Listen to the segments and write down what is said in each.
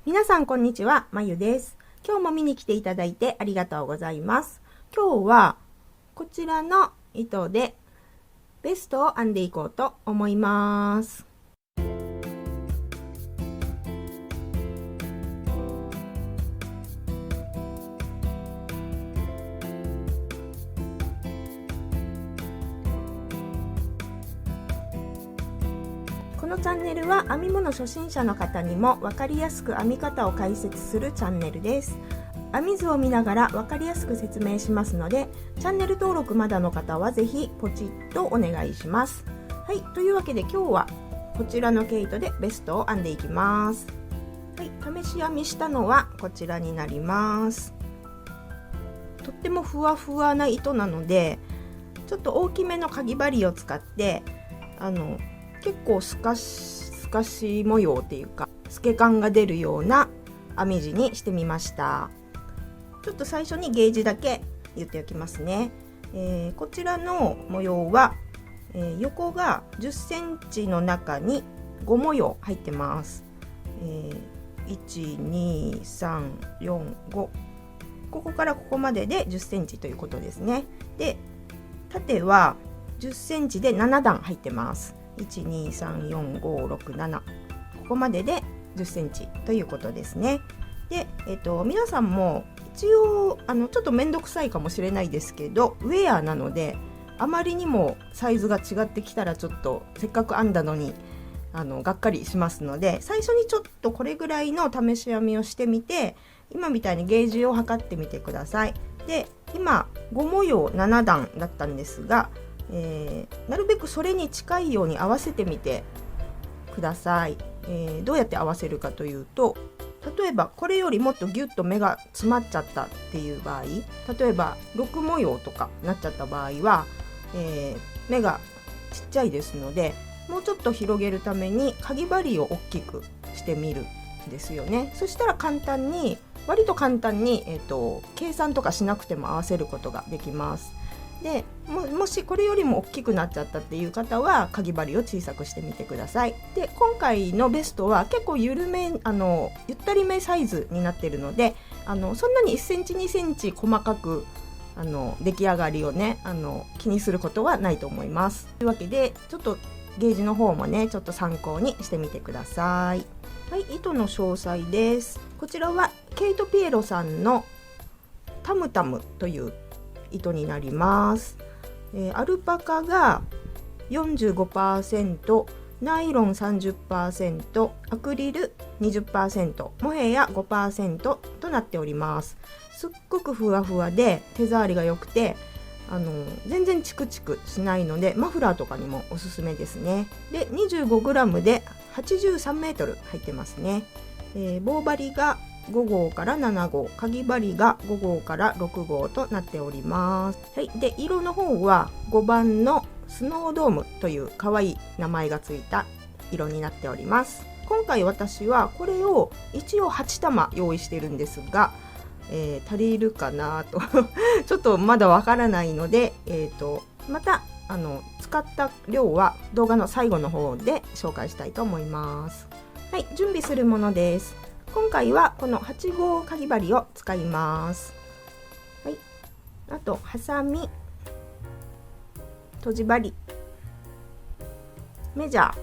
皆さんこんにちは、まゆです。今日も見に来ていただいてありがとうございます。今日はこちらの糸でベストを編んでいこうと思います。このチャンネルは編み物初心者の方にも分かりやすく編み方を解説するチャンネルです。編み図を見ながら分かりやすく説明しますので、チャンネル登録まだの方はぜひポチッとお願いします。はい、というわけで今日はこちらの毛糸でベストを編んでいきます。はい、試し編みしたのはこちらになります。とってもふわふわな糸なので、ちょっと大きめのかぎ針を使って結構透かし模様っていうか透け感が出るような編み地にしてみました。ちょっと最初にゲージだけ言っておきますね。こちらの模様は、横が10センチの中に5模様入ってます。1、2、3、4、5、ここからここまでで10センチということですね。で、縦は10センチで7段入ってます。1、2、3、4、5、6、7、ここまでで10センチということですね。で、皆さんも一応ちょっと面倒くさいかもしれないですけど、ウェアなのであまりにもサイズが違ってきたらちょっとせっかく編んだのにがっかりしますので、最初にちょっとこれぐらいの試し編みをしてみて、今みたいにゲージを測ってみてください。で、今5模様7段だったんですが、なるべくそれに近いように合わせてみてください。どうやって合わせるかというと、例えばこれよりもっとギュッと目が詰まっちゃったっていう場合、例えば6模様とかなっちゃった場合は、目がちっちゃいですので、もうちょっと広げるためにかぎ針を大きくしてみるんですよね。そしたら割と簡単に、計算とかしなくても合わせることができます。で もしこれよりも大きくなっちゃったっていう方はかぎ針を小さくしてみてください。で、今回のベストは結構ゆったりめサイズになってるので、そんなに1センチ2センチ細かく出来上がりをね気にすることはないと思います。というわけでちょっとゲージの方もねちょっと参考にしてみてください。はい、糸の詳細です。こちらはケイト・ピエロさんのタムタムという糸になります。アルパカが 45%、 ナイロン 30%、 アクリル 20%、 モヘヤ 5% となっております。すっごくふわふわで手触りが良くて全然チクチクしないのでマフラーとかにもおすすめですね。で 25g で83メートル入ってますね。棒針が5号から7号、かぎ針が5号から6号となっております。はい、で色の方は5番のスノードームという可愛い名前がついた色になっております。今回私はこれを一応8玉用意してるんですが、足りるかなとちょっとまだわからないので、また使った量は動画の最後の方で紹介したいと思います。はい、準備するものです。今回はこの8号かぎ針を使います。はい、あとハサミ、とじ針、メジャー、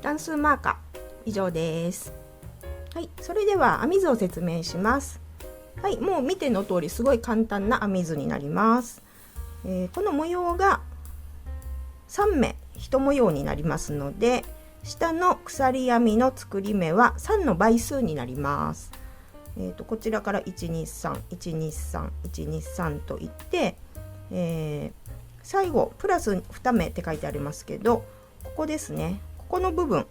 段数マーカー、以上です。はい、それでは編み図を説明します。はい、もう見ての通りすごい簡単な編み図になります。この模様が3目1模様になりますので、下の鎖編みの作り目は3の倍数になります。こちらから123、123、123といって、最後プラス2目って書いてありますけど、ここですね、ここの部分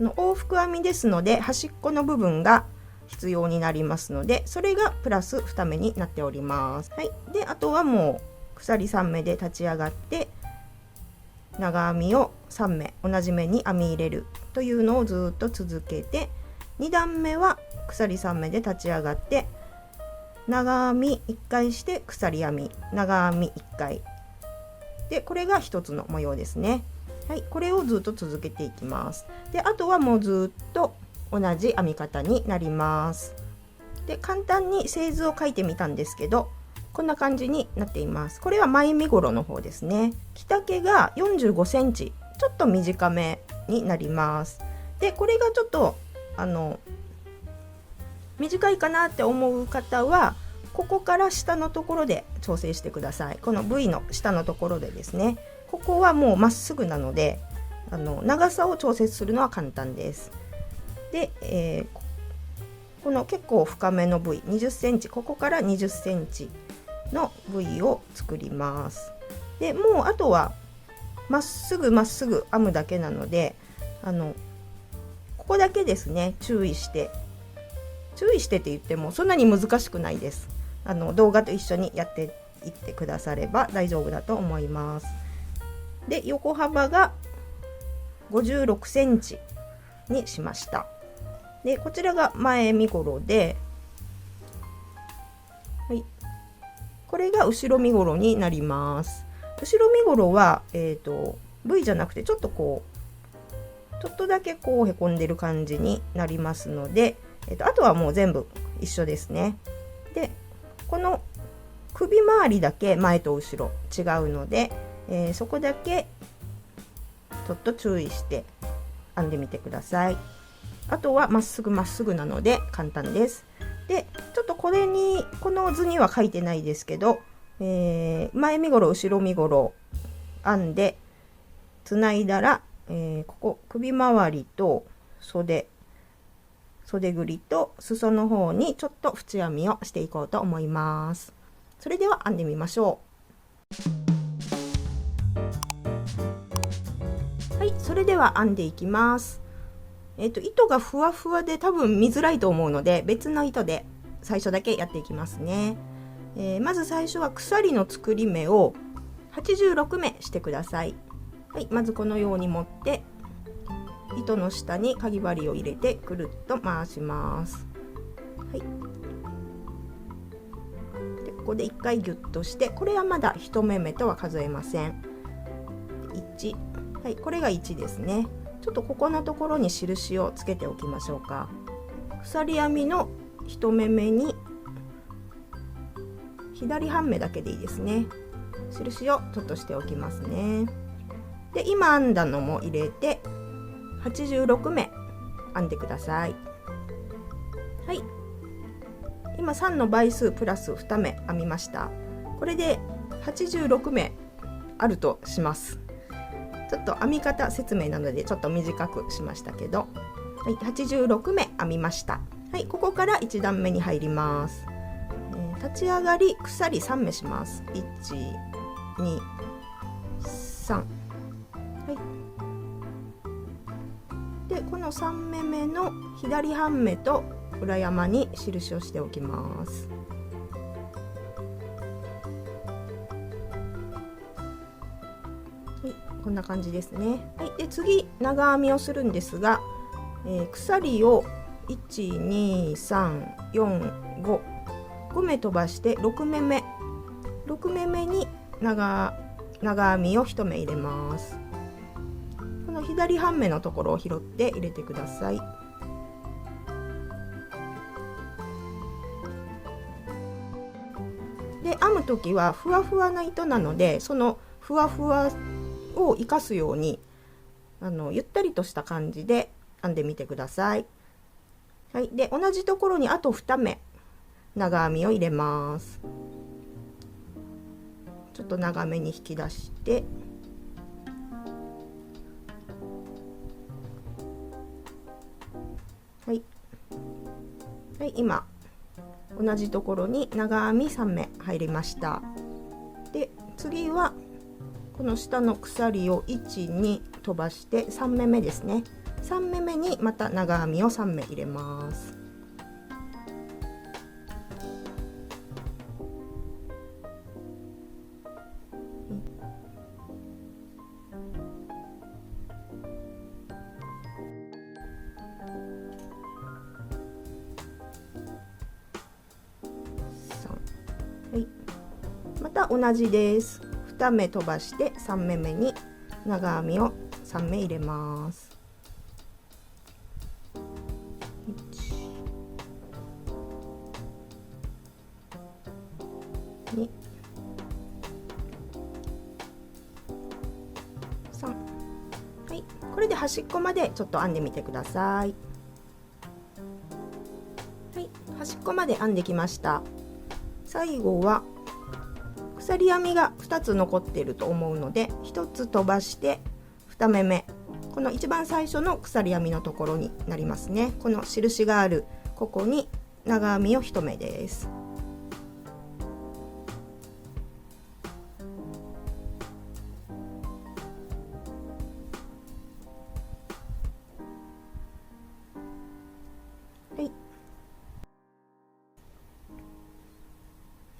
の往復編みですので端っこの部分が必要になりますので、それがプラス2目になっております。はい、であとはもう鎖3目で立ち上がって長編みを3目同じ目に編み入れるというのをずっと続けて、2段目は鎖3目で立ち上がって長編み1回して鎖編み長編み1回で、これが1つの模様ですね。はい、これをずっと続けていきます。で、あとはもうずっと同じ編み方になります。で、簡単に製図を書いてみたんですけど、こんな感じになっています。これは前身頃の方ですね。着丈が45センチ、ちょっと短めになります。で、これがちょっと短いかなって思う方は、ここから下のところで調整してください。この V の下のところでですね。ここはもうまっすぐなので、長さを調節するのは簡単です。で、この結構深めの V、20センチ、ここから20センチの V を作ります。で、もうあとはまっすぐまっすぐ編むだけなので、ここだけですね、注意してって言ってもそんなに難しくないです。動画と一緒にやっていってくだされば大丈夫だと思います。で、横幅が56センチにしました。で、こちらが前身頃で、はい、これが後ろ身頃になります。後ろ身頃は、V じゃなくてちょっとだけこうへこんでる感じになりますので、あとはもう全部一緒ですね。で、この首周りだけ前と後ろ違うので、そこだけちょっと注意して編んでみてください。あとはまっすぐまっすぐなので簡単です。で、ちょっとこの図には書いてないですけど、前身頃後ろ身頃編んでつないだら、ここ首周りと袖ぐりと裾の方にちょっと縁編みをしていこうと思います。それでは編んでみましょう。はい、それでは編んでいきます。糸がふわふわで多分見づらいと思うので、別の糸で最初だけやっていきますね。まず最初は鎖の作り目を86目してください。はい、まずこのように持って糸の下にかぎ針を入れてくるっと回します。はい、でここで1回ギュッとして、これはまだ1目目とは数えません。1、はい、これが1ですね。ちょっとここのところに印をつけておきましょうか。鎖編みの1目目に左半目だけでいいですね。印をちょっとしておきますね。で、今編んだのも入れて86目編んでください。はい、今3の倍数プラス2目編みました。これで86目あるとします。ちょっと編み方説明なのでちょっと短くしましたけど、はい、86目編みました。はい、ここから1段目に入ります。立ち上がり鎖3目します。1、2、3、はい、でこの3目目の左半目と裏山に印をしておきます。はい、こんな感じですね。はい、で次長編みをするんですが、鎖を1、2、3、4、5目飛ばして6目目に長編みを1目入れます。この左半目のところを拾って入れてください。で、編む時はふわふわな糸なので、そのふわふわを生かすようにゆったりとした感じで編んでみてください。はい、で同じところにあと2目長編みを入れます。ちょっと長めに引き出して、はい、はい、今同じところに長編み3目入りました。で次はこの下の鎖を1、2飛ばして3目目ですね。3目目にまた長編みを3目入れます。はい、また同じです。2目飛ばして3目目に長編みを3目入れます。1、2、3。はい、これで端っこまでちょっと編んでみてください。はい、端っこまで編んできました。最後は鎖編みが2つ残っていると思うので、1つ飛ばして2目目、この一番最初の鎖編みのところになりますね。この印があるここに長編みを1目です。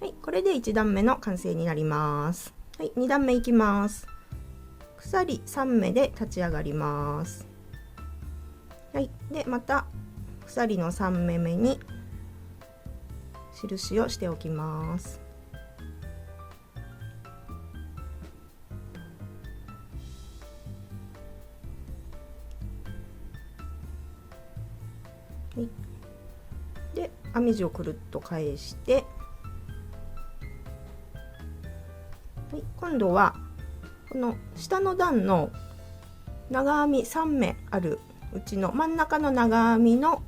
はい、これで1段目の完成になります。はい、2段目いきます。鎖3目で立ち上がります。はい、でまた鎖の3目目に印をしておきます。はい、で編み地をくるっと返して、はい、今度はこの下の段の長編み3目あるうちの真ん中の長編みの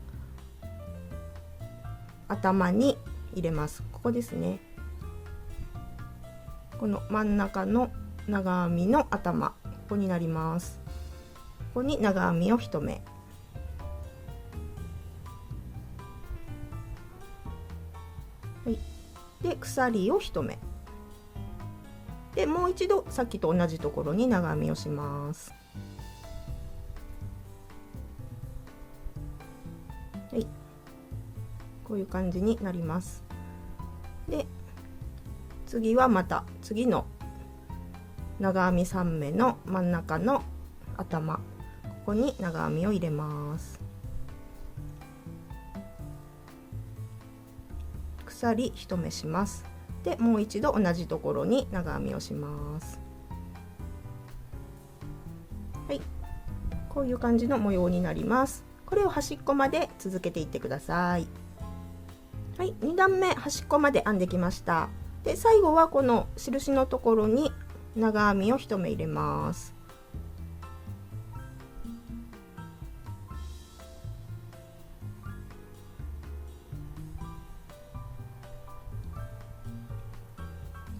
頭に入れます。ここですね。この真ん中の長編みの頭、ここになります。ここに長編みを1目。はい、で鎖を1目。でもう一度さっきと同じところに長編みをします。はい、こういう感じになります。で次はまた次の長編み3目の真ん中の頭、ここに長編みを入れます。鎖1目します。でもう一度同じところに長編みをします。はい、こういう感じの模様になります。これを端っこまで続けていってください。はい、2段目端っこまで編んできました。で最後はこの印のところに長編みを1目入れます。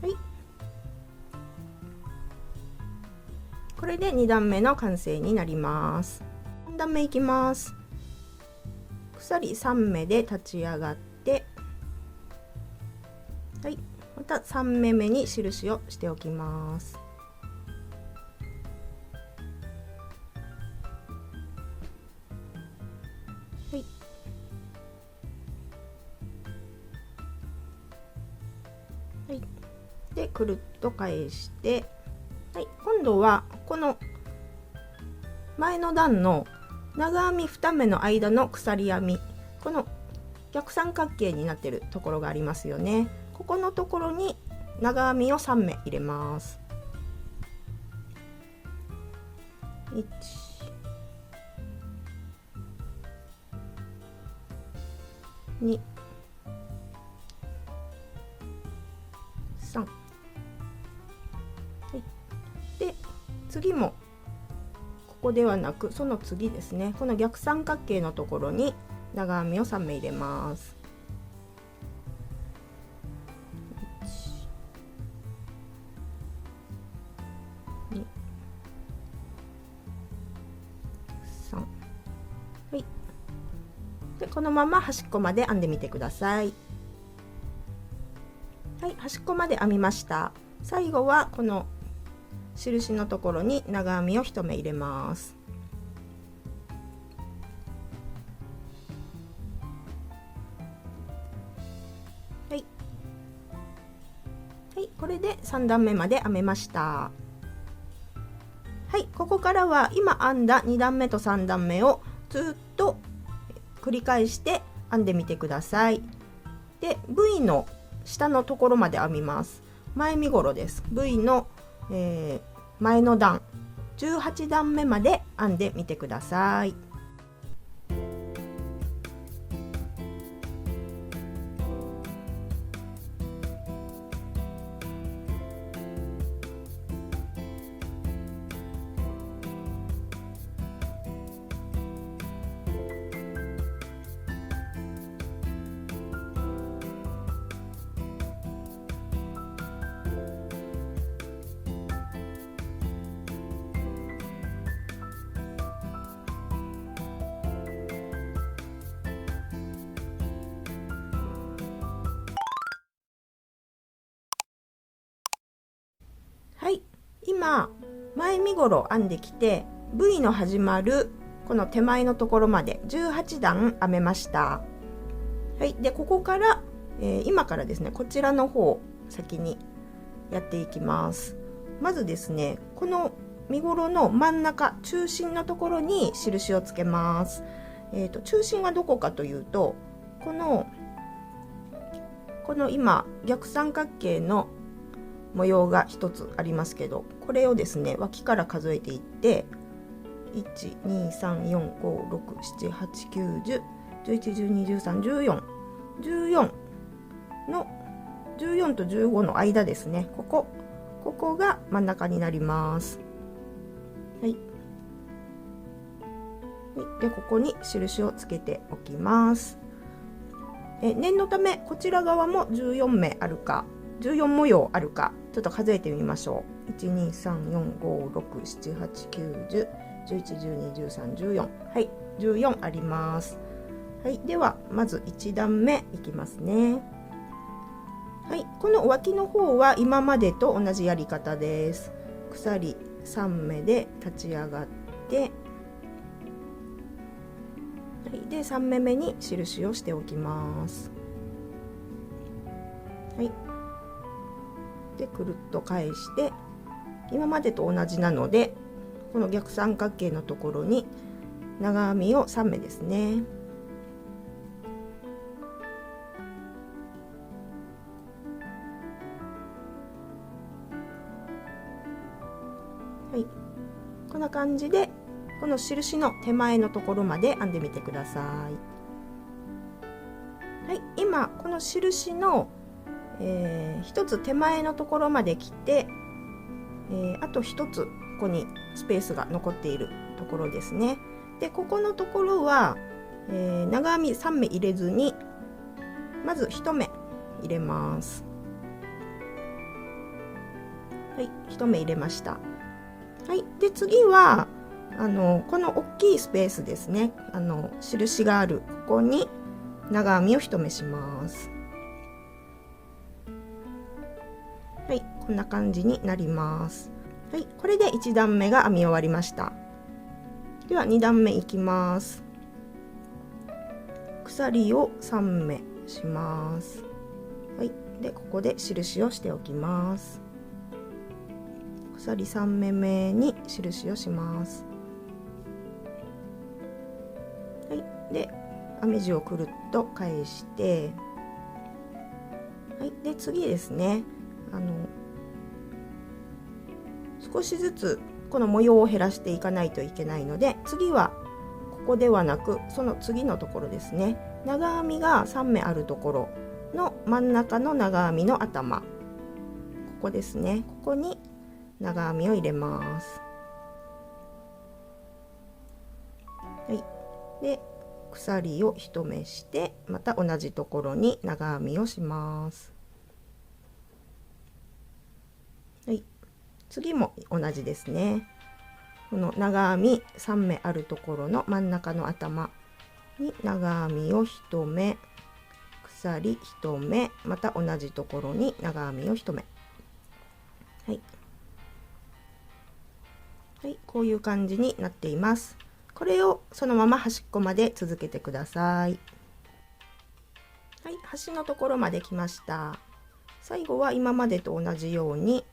はい、これで2段目の完成になります。3段目いきます。鎖3目で立ち上がって、はい、また3目目に印をしておきます。はい、はい、でくるっと返して、はい、今度はこの前の段の長編み2目の間の鎖編み、この逆三角形になっているところがありますよね。ここのところに長編みを3目入れます。1、2、3、はい、で次もここではなくその次ですね、この逆三角形のところに長編みを3目入れます。1、2、3、はい、でこのまま端っこまで編んでみてください。はい、端っこまで編みました。最後はこの印のところに長編みを1目入れます。はい、はい、これで3段目まで編めました。はい、ここからは今編んだ2段目と3段目をずっと繰り返して編んでみてください。で V の下のところまで編みます。前身ごろです。 V の、前の段18段目まで編んでみてください。はい、今前身ごろ編んできて V の始まるこの手前のところまで18段編めました。はい、でここから、今からですねこちらの方を先にやっていきます。まずですねこの身ごろの真ん中中心のところに印をつけます。中心はどこかというとこの今逆三角形の模様が一つありますけど、これをですね脇から数えていって1234567891011121314の14と15の間ですね。ここが真ん中になります。はい。でここに印をつけておきます。念のためこちら側も14目あるか14模様あるかちょっと数えてみましょう。1234567891011121314、はい、14あります。はい、ではまず1段目いきますね。はい、この脇の方は今までと同じやり方です。鎖3目で立ち上がって、はい、で3目目に印をしておきます。はい、でくるっと返して今までと同じなのでこの逆三角形のところに長編みを3目ですね。はい、こんな感じでこの印の手前のところまで編んでみてください。はい、今この印の一つ手前のところまで来て、あと一つここにスペースが残っているところですね。でここのところは、長編み3目入れずにまず1目入れます。はい、1目入れました。はい、で次はこの大きいスペースですね、印があるここに長編みを1目します。はい、こんな感じになります。はい、これで1段目が編み終わりました。では2段目いきます。鎖を3目します。はい、でここで印をしておきます。鎖3目目に印をします。はい、で編み地をくるっと返して、はい、で次ですね少しずつこの模様を減らしていかないといけないので次はここではなくその次のところですね、長編みが3目あるところの真ん中の長編みの頭、ここですね、ここに長編みを入れます。はい、で鎖を1目してまた同じところに長編みをします。はい、次も同じですね。この長編み3目あるところの真ん中の頭に長編みを1目、鎖1目、また同じところに長編みを1目、はい、はい、こういう感じになっています。これをそのまま端っこまで続けてください。はい、端のところまで来ました。最後は今までと同じように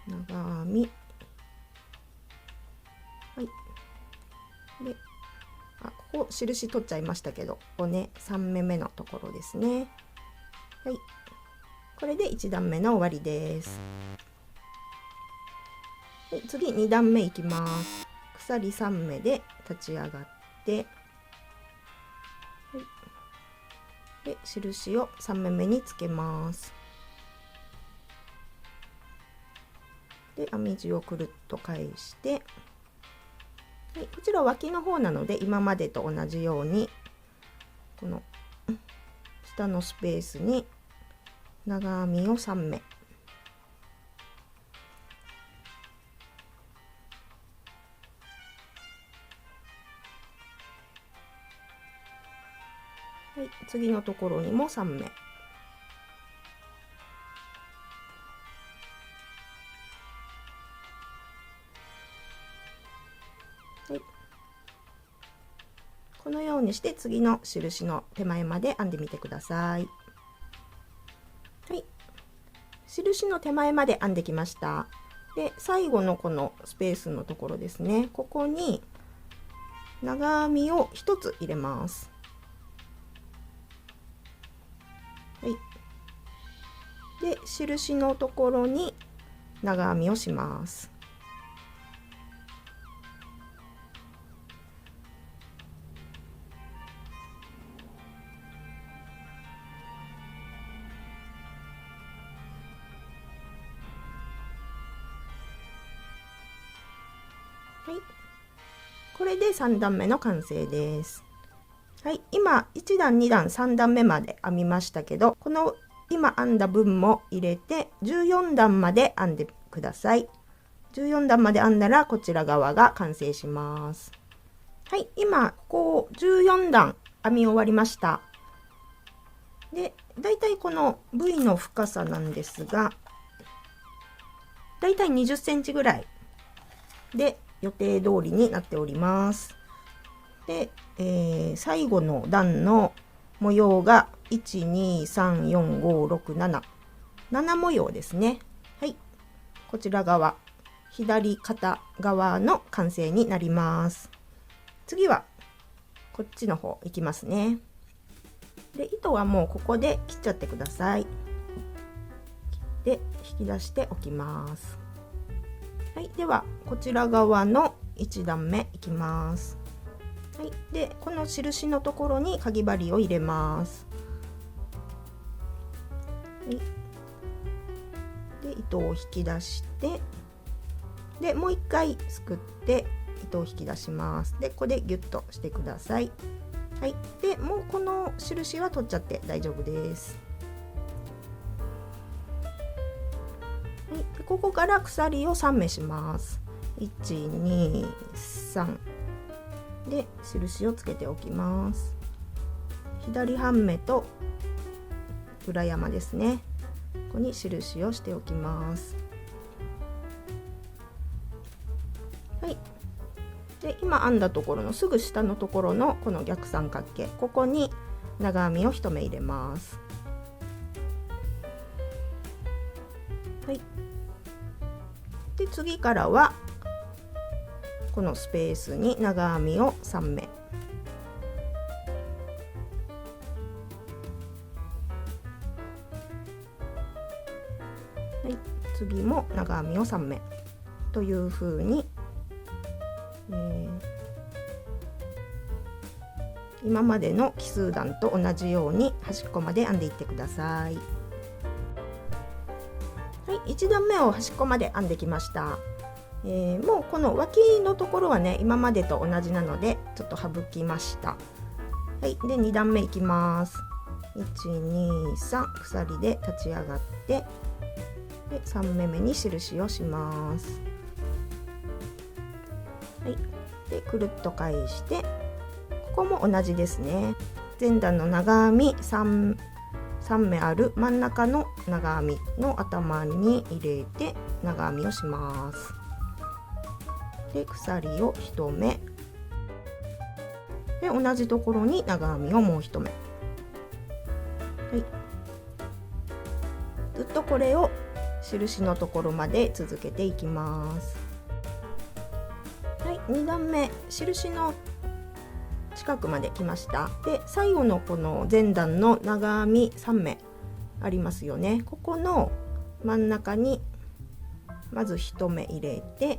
長編み、はい、でここ印取っちゃいましたけど、ここね3目目のところですね。はい、これで1段目の終わりです。で次2段目いきます。鎖3目で立ち上がって、で印を3目目につけます。で編み地をくるっと返して、こちら脇の方なので今までと同じようにこの下のスペースに長編みを3目、次のところにも3目、このようにして次の印の手前まで編んでみてください。印の手前まで編んできました。で最後のこのスペースのところですね、ここに長編みを1つ入れます。で印のところに長編みをします。これで3段目の完成です。今1段2段3段目まで編みましたけど、この今編んだ分も入れて14段まで編んでください。14段まで編んだらこちら側が完成します。今ここ14段編み終わりました。でだいたいこの V の深さなんですが、だいたい20センチぐらいで予定通りになっております。で、最後の段の模様が1234567模様ですね。こちら側左肩側の完成になります。次はこっちの方いきますね。で糸はもうここで切っちゃってください。で引き出しておきます。ではこちら側の1段目いきます。でこの印のところにかぎ針を入れます。で糸を引き出して、でもう一回すくって糸を引き出します。でここでギュッとしてください。でもうこの印は取っちゃって大丈夫です。でここから鎖を3目します。123で印をつけておきます。左半目と裏山ですね、ここに印をしておきます。で今編んだところのすぐ下のところのこの逆三角形、ここに長編みを1目入れます。で次からはこのスペースに長編みを3目、次も長編みを3目という風に、今までの奇数段と同じように端っこまで編んでいってください。1段目を端っこまで編んできました。もうこの脇のところはね今までと同じなのでちょっと省きました。で2段目いきます。123鎖で立ち上がって、で3目目に印をします。でくるっと返して、ここも同じですね。前段の長編み3目ある真ん中の長編みの頭に入れて長編みをします。で鎖を1目で同じところに長編みをもう1目、ずっとこれを印のところまで続けていきます。2段目印の近くまで来ました。で最後のこの前段の長編み3目ありますよね。ここの真ん中にまず1目入れて、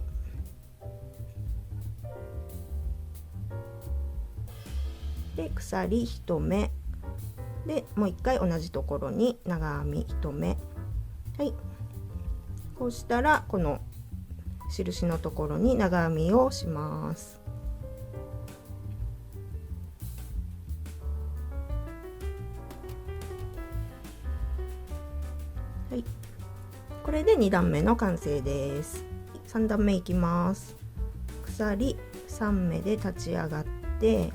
で鎖1目で、もう一回同じところに長編み1目。はい、こうしたらこの印のところに長編みをします。はい、これで2段目の完成です。3段目いきます。鎖3目で立ち上がって、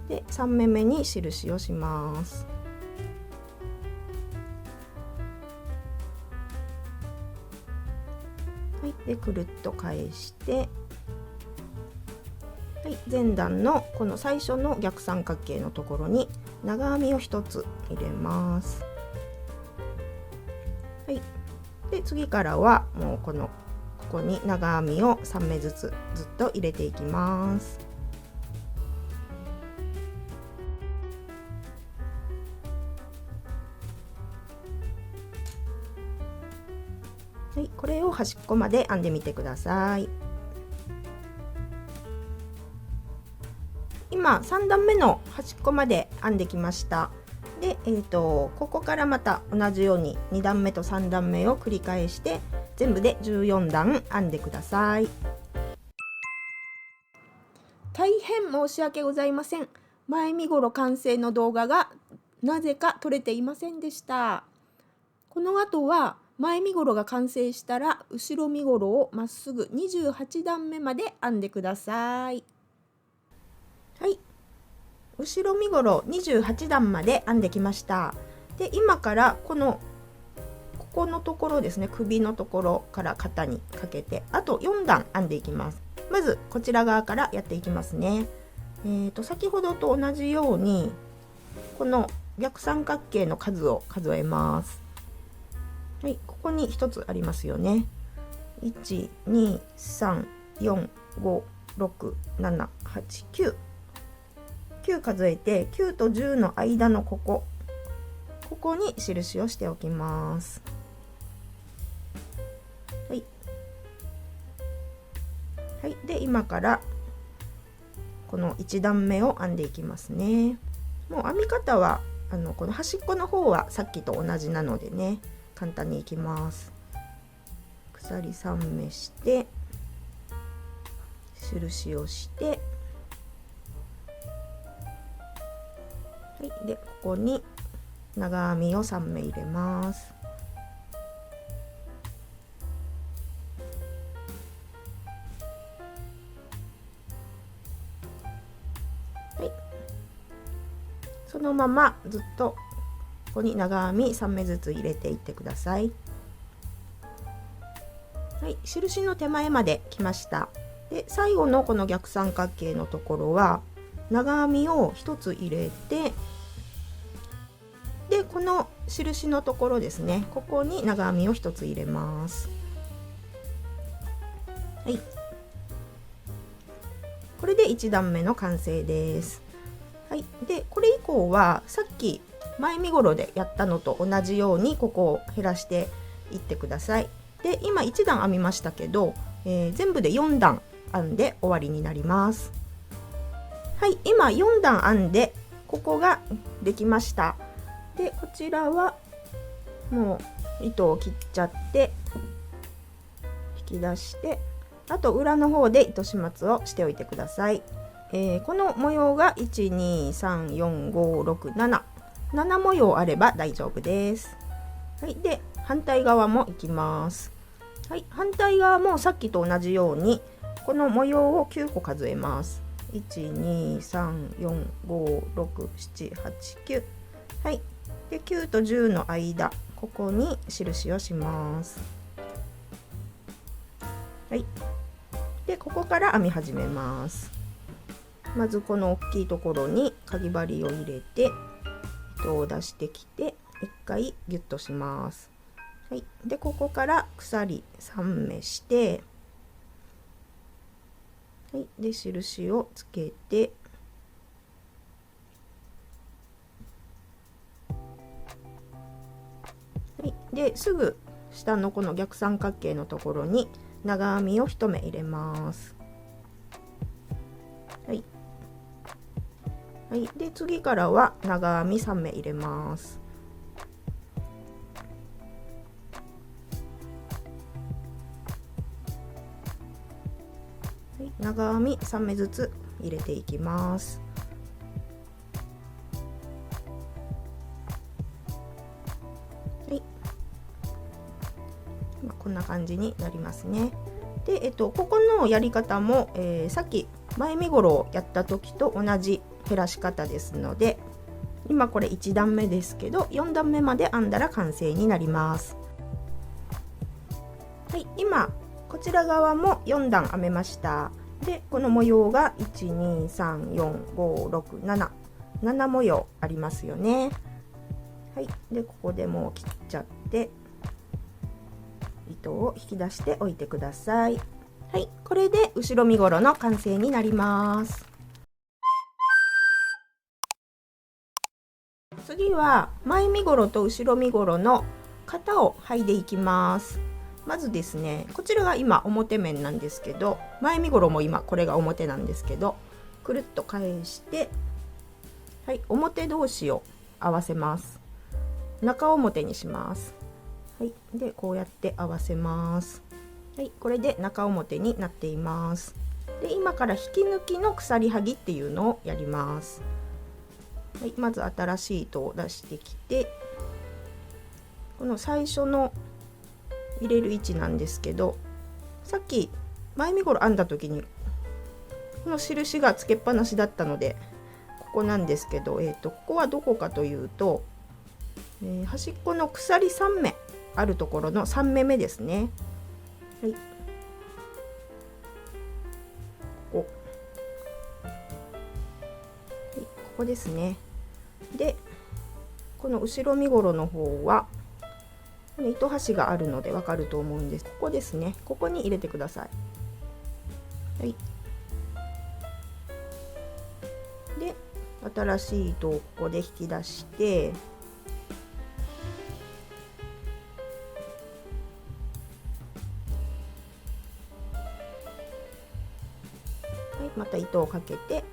で3目目に印をします。はい、でくるっと返して、はい、前段のこの最初の逆三角形のところに長編みを1つ入れます。はい、で次からはもうここに長編みを3目ずつずっと入れていきます。はい、これを端っこまで編んでみてください。今3段目の端っこまで編んできました。で、ここからまた同じように2段目と3段目を繰り返して全部で14段編んでください。大変申し訳ございません。前身ごろ完成の動画がなぜか撮れていませんでした。この後は前身ごろが完成したら後ろ身ごろをまっすぐ28段目まで編んでください。はい、後ろ身ごろ28段まで編んできました。で今からここのところですね、首のところから肩にかけてあと4段編んでいきます。まずこちら側からやっていきますね。先ほどと同じようにこの逆三角形の数を数えます。はい、ここに1つありますよね。1、2、3、4、5、6、7、8、9。9数えて9と10の間のここに印をしておきます。はい、はい、で今からこの1段目を編んでいきますね。もう編み方はこの端っこの方はさっきと同じなのでね、簡単にいきます。鎖3目して印をして、はい、でここに長編みを3目入れます。はい、そのままずっとここに長編み3目ずつ入れていってください。はい、印の手前まで来ました。で最後のこの逆三角形のところは長編みを1つ入れて、でこの印のところですね、ここに長編みを1つ入れます。はい、これで1段目の完成です。はい、でこれ以降はさっき前身ごろでやったのと同じようにここを減らしていってください。で今1段編みましたけど、全部で4段編んで終わりになります。はい、今4段編んでここができました。でこちらはもう糸を切っちゃって引き出して、あと裏の方で糸始末をしておいてください。この模様が1234567模様あれば大丈夫です。はい、で反対側もいきます。はい、反対側もさっきと同じようにこの模様を9個数えます。123456789。はい、で9と10の間、ここに印をします。はい、でここから編み始めます。まずこの大きいところにかぎ針を入れて糸を出してきて1回ギュッとします。はい、でここから鎖3目して、はい、で印をつけて、はい、ですぐ下のこの逆三角形のところに長編みを1目入れます。はい、はい、で次からは長編み3目入れます。はい、長編み3目ずつ入れていきます。はい、こんな感じになりますね。で、ここのやり方も、さっき前身ごろをやった時と同じ減らし方ですので、今これ1段目ですけど4段目まで編んだら完成になります。はい、今こちら側も4段編めました。でこの模様が1234567模様ありますよね。はい、でここでもう切っちゃって糸を引き出しておいてください。はい、これで後ろ身ごろの完成になります。次は前身ごろと後ろ身ごろの型を剥いでいきます。まずですね、こちらが今表面なんですけど、前身ごろも今これが表なんですけど、くるっと返して、はい、表同士を合わせます。中表にします。はい、でこうやって合わせます。はい、これで中表になっています。で今から引き抜きの鎖剥ぎっていうのをやります。はい、まず新しい糸を出してきて、この最初の入れる位置なんですけど、さっき前身ごろ編んだ時にこの印がつけっぱなしだったのでここなんですけど、ここはどこかというと、端っこの鎖3目あるところの3目目ですね。はい、ここですね。でこの後ろ身ごろの方は糸端があるのでわかると思うんです。ここですね。ここに入れてください。はい。で新しい糸をここで引き出して、はい、また糸をかけてこ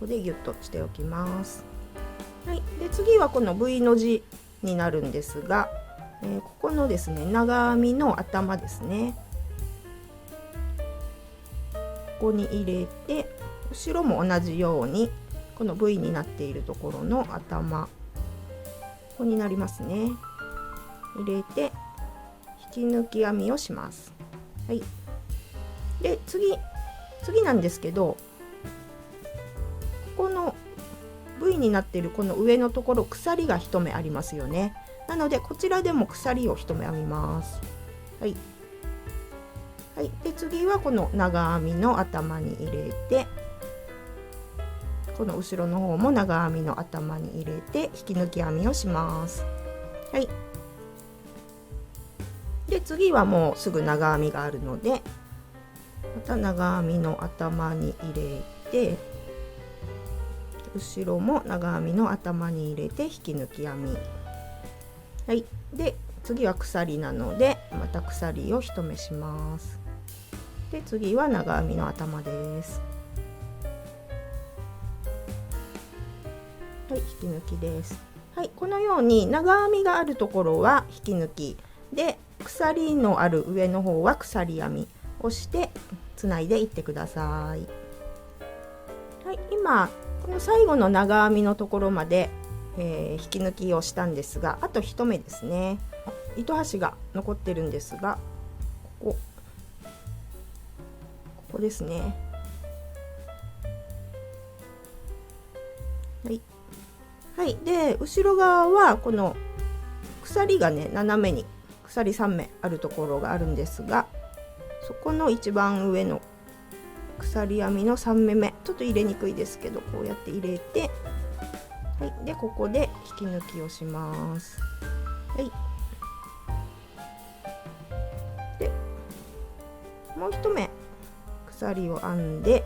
こでギュッとしておきます。はい、で次はこの V の字になるんですが、ここのですね長編みの頭ですね、ここに入れて、後ろも同じようにこの V になっているところの頭、ここになりますね。入れて引き抜き編みをします。はい、で次なんですけど、ここの V になっているこの上のところ鎖が1目ありますよね。なのでこちらでも鎖を1目編みます。はい、はい、で次はこの長編みの頭に入れて、この後ろの方も長編みの頭に入れて引き抜き編みをします。はい、で次はもうすぐ長編みがあるので、また長編みの頭に入れて、後ろも長編みの頭に入れて引き抜き編み。はい、で次は鎖なのでまた鎖を1目します。で次は長編みの頭です。はい、引き抜きです。はい、このように長編みがあるところは引き抜きで、鎖のある上の方は鎖編みをしてつないでいってください。はい、今この最後の長編みのところまで、引き抜きをしたんですが、あと1目ですね。糸端が残ってるんですが、ここですね。はい、はい、で後ろ側はこの鎖がね斜めに鎖3目あるところがあるんですが、そこの一番上の鎖編みの3目目、ちょっと入れにくいですけどこうやって入れて、はい、でここで引き抜きをします。はい、でもう1目鎖を編んで、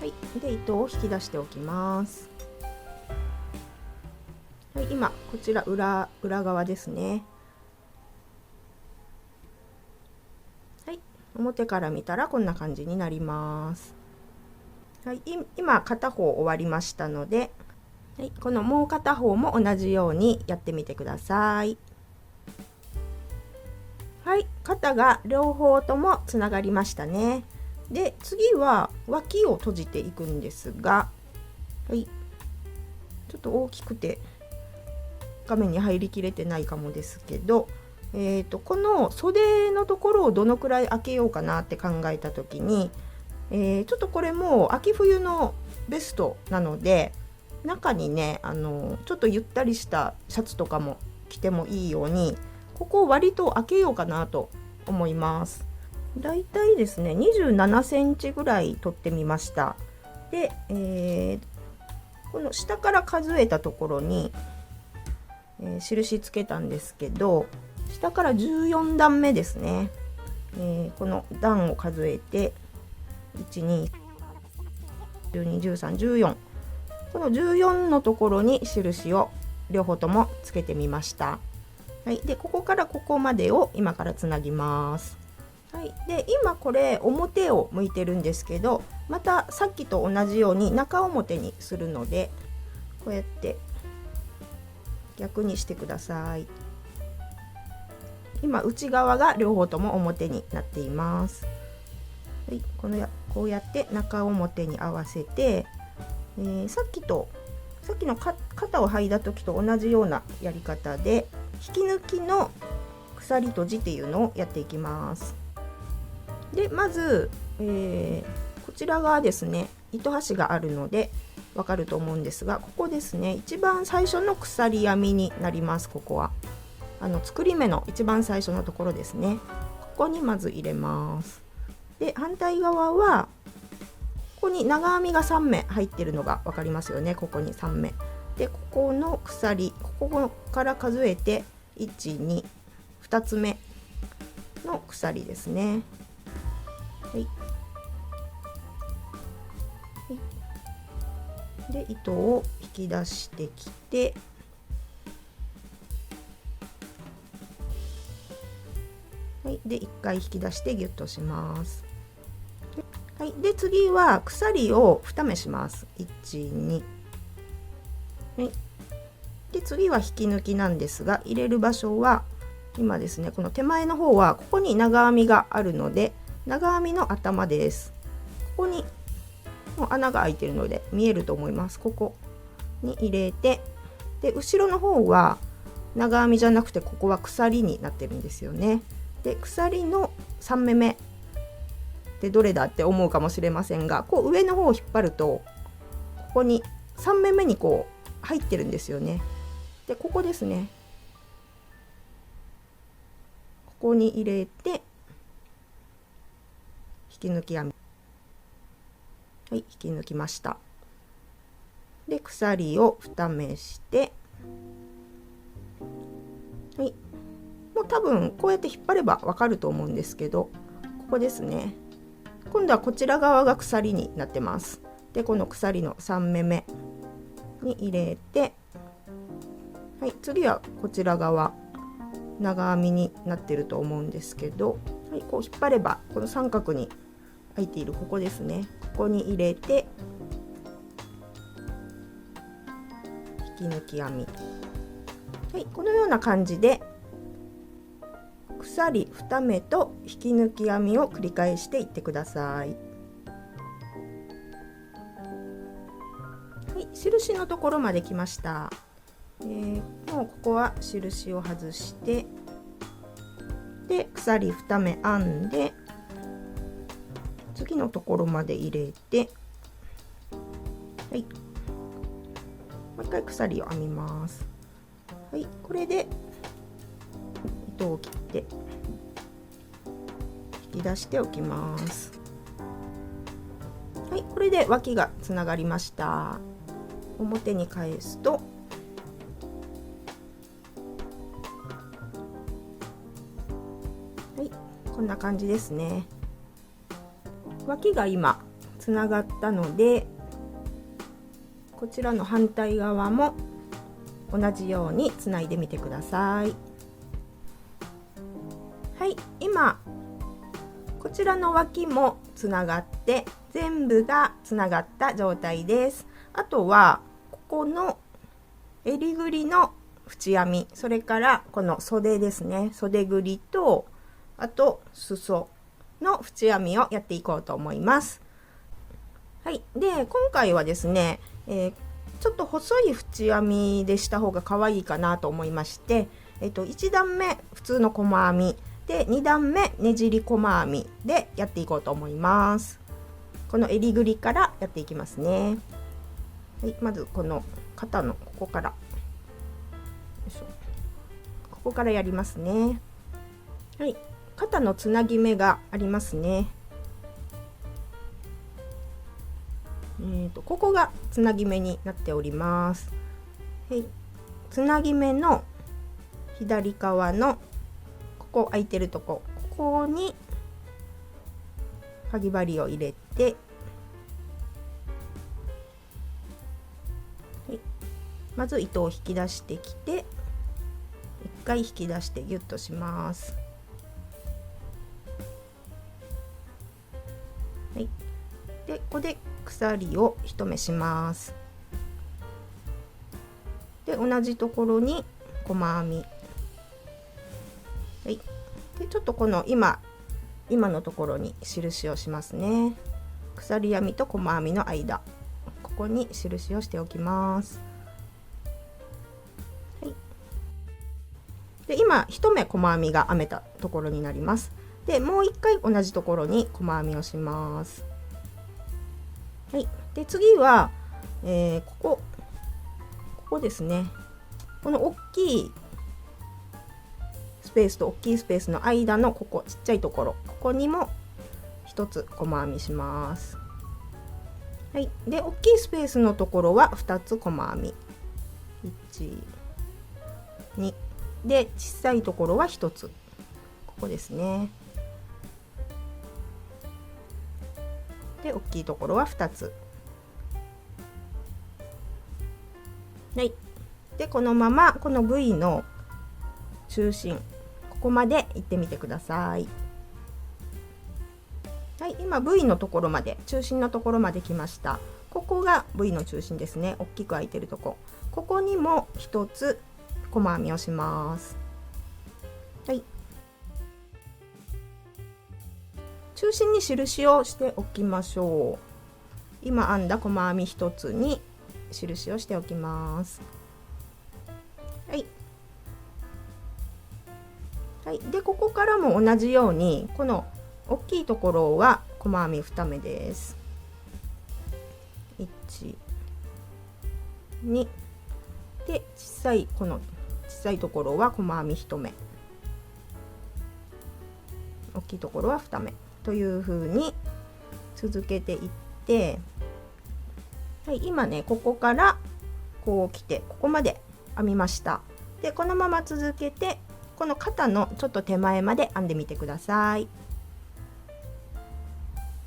はい、で糸を引き出しておきます。はい、今こちら裏側ですね。はい、表から見たらこんな感じになります。はい、今片方終わりましたので、はい、このもう片方も同じようにやってみてください。はい、肩が両方ともつながりましたね。で、次は脇を閉じていくんですが、はい、ちょっと大きくて画面に入りきれてないかもですけど、この袖のところをどのくらい開けようかなって考えた時に、ちょっとこれも秋冬のベストなので、中にねちょっとゆったりしたシャツとかも着てもいいように、ここを割と開けようかなと思います。だいたいですね27センチぐらい取ってみました。で、この下から数えたところに、印つけたんですけど、下から14段目ですね、この段を数えて1,2,12,13,14、この14のところに印を両方ともつけてみました。はい、でここからここまでを今からつなぎます。はい、で今これ表を向いてるんですけど、またさっきと同じように中表にするので、こうやって逆にしてください。今内側が両方とも表になっています。はい、こうやって中表に合わせて、さっきの肩を剥いだ時と同じようなやり方で引き抜きの鎖閉じっていうのをやっていきます。でまず、こちら側ですね、糸端があるのでわかると思うんですが、ここですね、一番最初の鎖編みになります。ここは作り目の一番最初のところですね。ここにまず入れます。で反対側はここに長編みが3目入ってるのが分かりますよね。ここに3目で、ここの鎖、ここから数えて1、2、2つ目の鎖ですね。はい、で糸を引き出してきて、はい、で1回引き出してギュッとします。はい、で次は鎖を2目します。1、2、はい、で次は引き抜きなんですが、入れる場所は今ですね、この手前の方はここに長編みがあるので、長編みの頭です。ここにもう穴が開いてるので見えると思います。ここに入れて、で後ろの方は長編みじゃなくて、ここは鎖になってるんですよね。で鎖の3目目でどれだって思うかもしれませんが、こう上の方を引っ張るとここに3目目にこう入ってるんですよね。でここですね、ここに入れて引き抜き編み、はい、引き抜きました。で鎖を2目して、はい、もう多分こうやって引っ張ればわかると思うんですけど、ここですね、今度はこちら側が鎖になってます。でこの鎖の3目目に入れて、はい、次はこちら側長編みになってると思うんですけど、はい、こう引っ張ればこの三角に開いているここですね、ここに入れて引き抜き編み、はい、このような感じで鎖2目と引き抜き編みを繰り返していってください。はい、印のところまで来ました。もうここは印を外して、で鎖2目編んで次のところまで入れて、はい、もう一回鎖を編みます。はい、これで糸を切って引き出しておきます。はい、これで脇がつながりました。表に返すと、はい、こんな感じですね。脇が今つながったので、こちらの反対側も同じようにつないでみてください。はい、今こちらの脇もつながって全部がつながった状態です。あとはここの襟ぐりの縁編み、それからこの袖ですね、袖ぐりとあと裾の縁編みをやっていこうと思います。はい、で今回はですね、ちょっと細い縁編みでした方が可愛いかなと思いまして、1段目普通の細編みで2段目ねじり細編みでやっていこうと思います。この襟ぐりからやっていきますね。はい、まずこの肩のここから、よいしょ、ここからやりますね。はい、肩のつなぎ目がありますね。ここがつなぎ目になっております。はい、つなぎ目の左側のここ空いてるとこ、ここにかぎ針を入れて、はい、まず糸を引き出してきて、一回引き出してギュッとします。はい、でここで鎖を1目します。で同じところに細編み、はい、でちょっとこの今のところに印をしますね。鎖編みと細編みの間、ここに印をしておきます。はい、で今1目細編みが編めたところになります。でもう1回同じところに細編みをします。はい、で次は、ここですね。この大きいスペースと大きいスペースの間のここちっちゃいところ、ここにも1つ細編みします。はい、で大きいスペースのところは2つ細編み、1、2で小さいところは1つ、ここですね。で大きいところは2つ。はい、でこのままこの V の中心、ここまで行ってみてください。はい、今 V のところまで、中心のところまで来ました。ここが V の中心ですね。大きく開いてるとこ、ここにも1つ細編みをします。はい、中心に印をしておきましょう。今編んだ細編み1つに印をしておきます。はい、はい、でここからも同じようにこの大きいところは細編み2目です。1、2で小さいこの小さいところは細編み1目、大きいところは2目という風に続けていって、はい、今ねここからこう来てここまで編みました。でこのまま続けてこの肩のちょっと手前まで編んでみてください。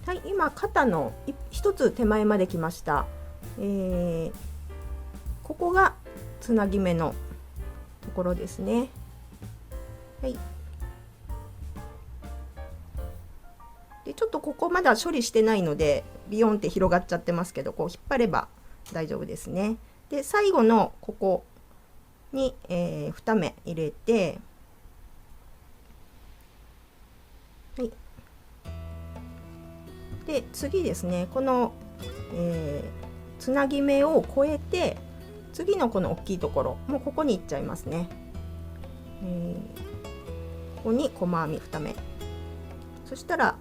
はい、今肩の1つ手前まで来ました。ここがつなぎ目のところですね。はい、でちょっとここまだ処理してないのでビヨンって広がっちゃってますけど、こう引っ張れば大丈夫ですね。で最後のここに、2目入れて、はい、で次ですね、この、つなぎ目を越えて次のこの大きいところもうここに行っちゃいますね。ここに細編み2目、そしたら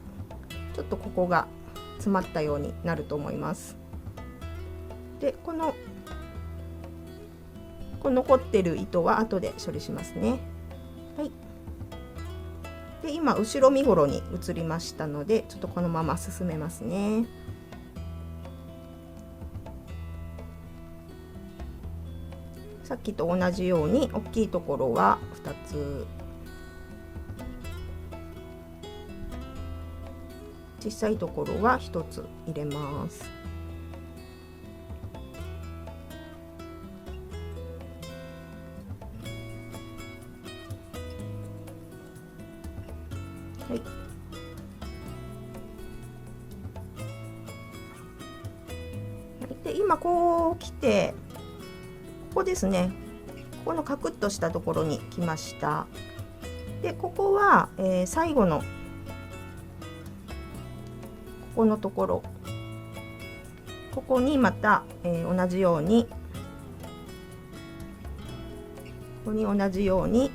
ちょっとここが詰まったようになると思います。でこの残ってる糸は後で処理しますね。はい、で今後ろ身ごろに移りましたのでちょっとこのまま進めますね。さっきと同じように大きいところは2つ、小さいところは1つ入れます。はい、で今こう来て、ここですね、ここのカクッとしたところに来ました。でここは、最後のここのところ、ここにまた、同じようにここに同じように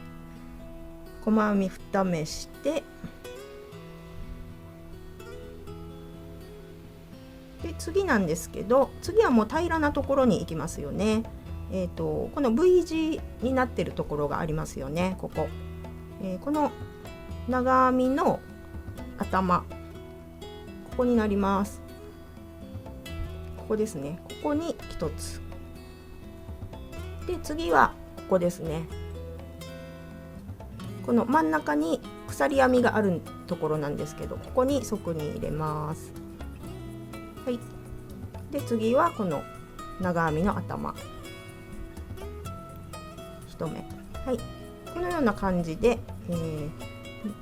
細編み2目して、で次なんですけど、次はもう平らなところに行きますよね。この V 字になってるところがありますよね。ここ、この長編みの頭、ここになります。ここですね。ここに1つで、次はここですね。この真ん中に鎖編みがあるところなんですけど、ここに側に入れます。はい、で次はこの長編みの頭1目、はい、このような感じで、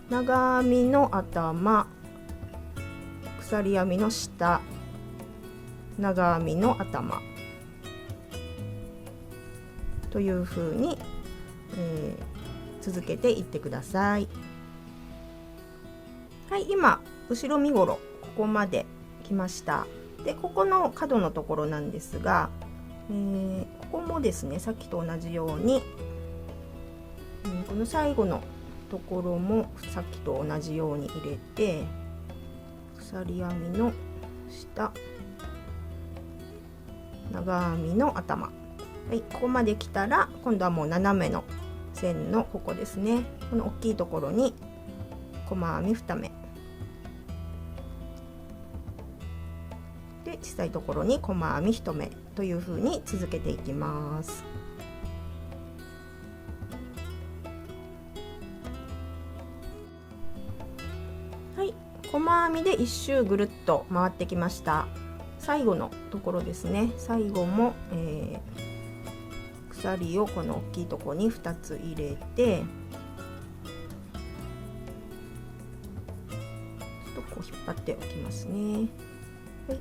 長編みの頭、鎖編みの下、長編みの頭という風に、続けていってください。はい、今後ろ身ごろここまで来ました。でここの角のところなんですが、ここもですね、さっきと同じように、この最後のところもさっきと同じように入れて、鎖編みの下、長編みの頭、はい、ここまで来たら今度はもう斜めの線のここですね、この大きいところに細編み2目で、小さいところに細編み1目という風に続けていきます。はい、細編みで1周ぐるっと回ってきました。最後のところですね。最後も、鎖をこの大きいところに2つ入れて、ちょっとこう引っ張っておきますね。はい、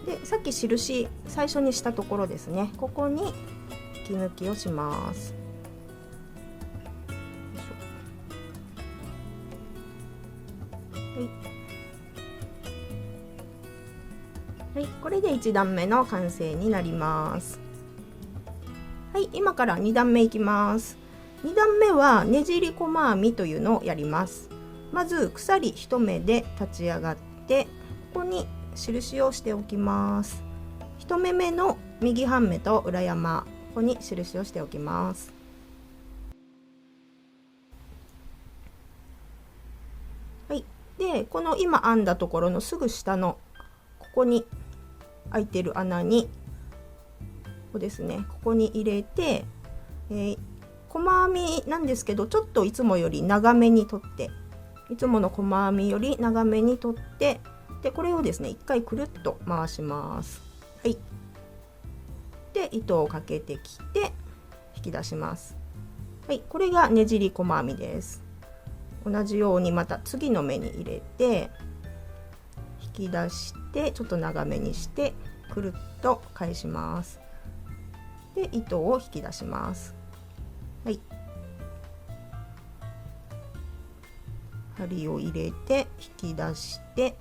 でさっき印最初にしたところですね、ここに引き抜きをします。はい、これで1段目の完成になります。はい、今から2段目いきます。2段目はねじり細編みというのをやります。まず鎖1目で立ち上がって、ここに印をしておきます。1目目の右半目と裏山、ここに印をしておきます。はい、でこの今編んだところのすぐ下のここに開いてる穴に、ここですね、ここに入れて、細編みなんですけど、ちょっといつもより長めに取って、いつもの細編みより長めに取って、でこれをですね一回くるっと回します。はい、で糸をかけてきて引き出します。はい、これがねじり細編みです。同じようにまた次の目に入れて引き出して、ちょっと長めにしてくるっと返します。で糸を引き出します。はい、針を入れて引き出して、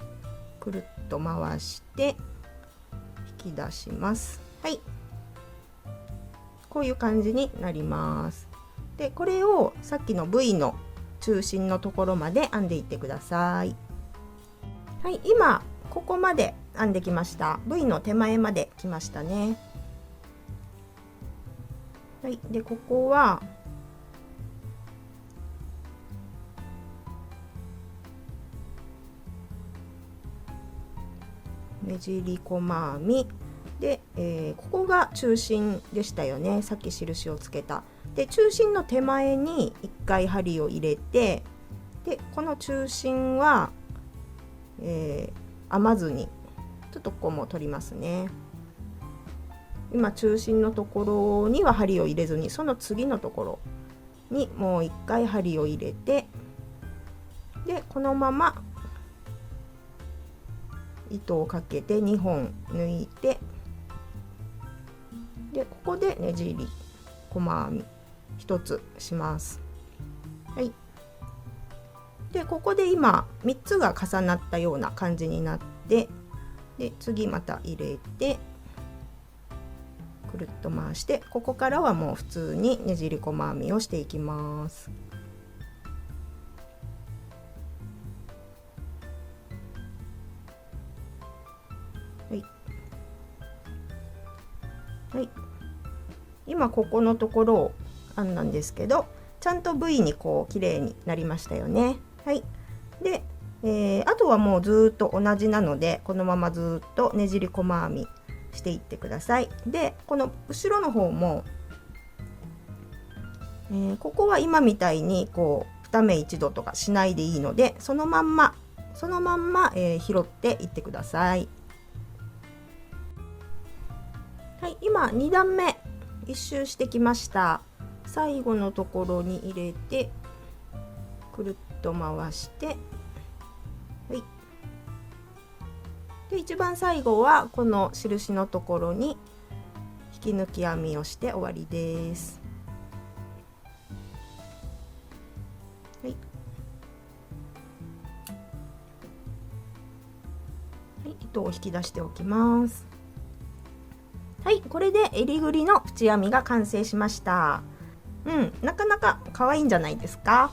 くるっと回して引き出します。はい、こういう感じになります。でこれをさっきの V の中心のところまで編んでいってください。はい、今ここまで編んできました。 V の手前まで来ましたね。はい、でここはねじり細編みで、ここが中心でしたよね、さっき印をつけた。で中心の手前に1回針を入れて、でこの中心は、編まずにちょっとここも取りますね。今中心のところには針を入れずに、その次のところにもう1回針を入れて、でこのまま糸をかけて2本抜いて、でここでねじり細編み1つします。はい、でここで今3つが重なったような感じになって、で次また入れてくるっと回して、ここからはもう普通にねじり細編みをしていきます。はいはい、今ここのところを編んだんですけど、ちゃんと V にこう綺麗になりましたよね。はい、で、あとはもうずっと同じなので、このままずっとねじり細編みしていってください。でこの後ろの方も、ここは今みたいにこう2目一度とかしないでいいので、そのまんま拾っていってください。はい、今2段目1周してきました。最後のところに入れてくるっと回して、はい、で一番最後はこの印のところに引き抜き編みをして終わりです。はいはい、糸を引き出しておきます。はい、これで襟ぐりの縁編みが完成しました。なかなか可愛いんじゃないですか。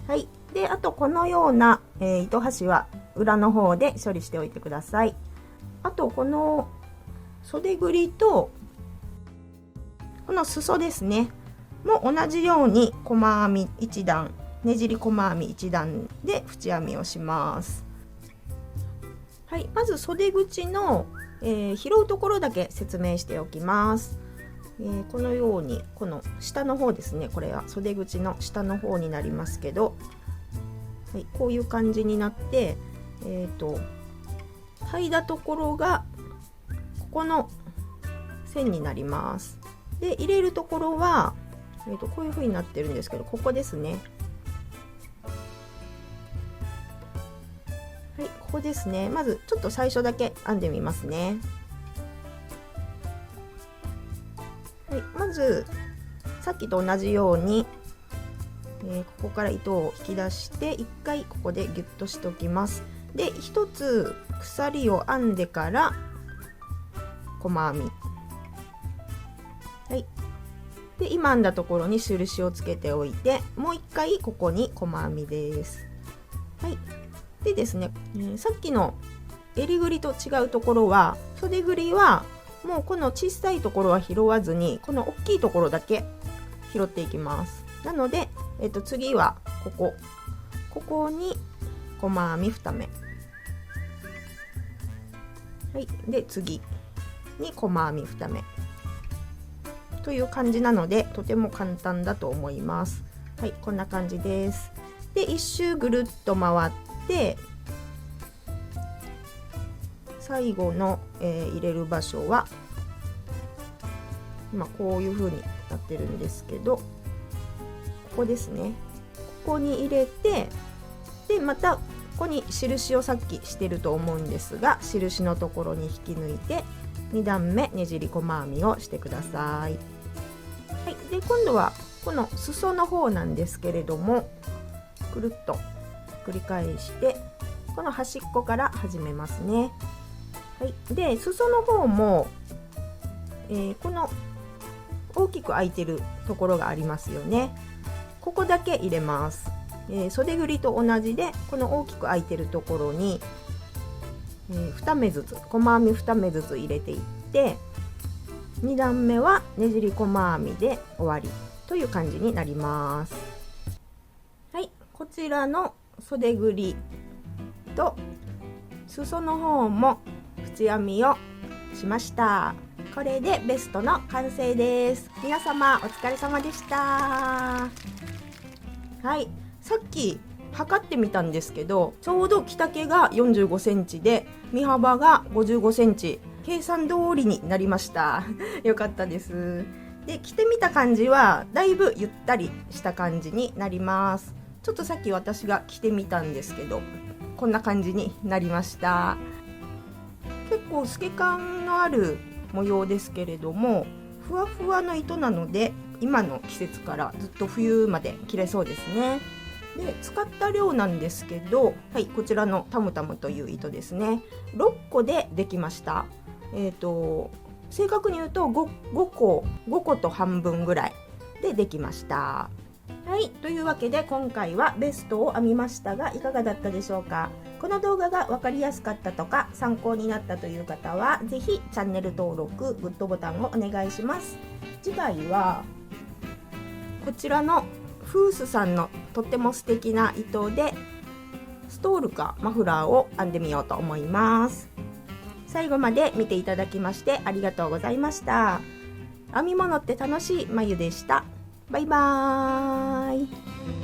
はい、であとこのような、糸端は裏の方で処理しておいてください。あとこの袖ぐりとこの裾ですねも同じように細編み1段、ねじり細編み1段で縁編みをします。はい、まず袖口の拾うところだけ説明しておきます。このようにこの下の方ですね、これは袖口の下の方になりますけど、はい、こういう感じになって、剥いだところがここの線になります。で入れるところは、こういう風になってるんですけど、ここですね。はい、ここですね。まずちょっと最初だけ編んでみますね。はい、まずさっきと同じように、ここから糸を引き出して1回ここでギュッとしておきます。で1つ鎖を編んでから細編み、はい、で今編んだところに印をつけておいて、もう1回ここに細編みです。はい、でですね、さっきの襟ぐりと違うところは、袖ぐりはもうこの小さいところは拾わずに、この大きいところだけ拾っていきます。なので、次はここに細編み2目、はい、で次に細編み2目という感じなので、とても簡単だと思います。はい、こんな感じです。で1周ぐるっと回って、最後の、入れる場所は今こういう風になってるんですけど、ここですね。ここに入れて、でまたここに印をさっきしてると思うんですが、印のところに引き抜いて2段目ねじり細編みをしてください。はい、で今度はこの裾の方なんですけれども、くるっと繰り返してこの端っこから始めますね。はい、で裾の方も、この大きく開いてるところがありますよね。ここだけ入れます。袖ぐりと同じで、この大きく開いてるところに、2目ずつ細編み2目ずつ入れていって、2段目はねじり細編みで終わりという感じになります。はい、こちらの袖ぐりと裾の方も縁編みをしました。これでベストの完成です。皆様お疲れ様でした。はい、さっき測ってみたんですけど、ちょうど着丈が45センチで身幅が55センチ、計算通りになりました。よかったです。で着てみた感じはだいぶゆったりした感じになります。ちょっとさっき私が着てみたんですけど、こんな感じになりました。結構透け感のある模様ですけれども、ふわふわの糸なので今の季節からずっと冬まで着れそうですね。で、使った量なんですけど、はい、こちらのタムタムという糸ですね、6個でできました。正確に言うと 5個と半分ぐらいでできました。はい、というわけで今回はベストを編みましたが、いかがだったでしょうか。この動画が分かりやすかったとか参考になったという方はぜひチャンネル登録、グッドボタンをお願いします。次回はこちらのフースさんのとっても素敵な糸でストールかマフラーを編んでみようと思います。最後まで見ていただきましてありがとうございました。編み物って楽しいまゆでした。バイバーイ。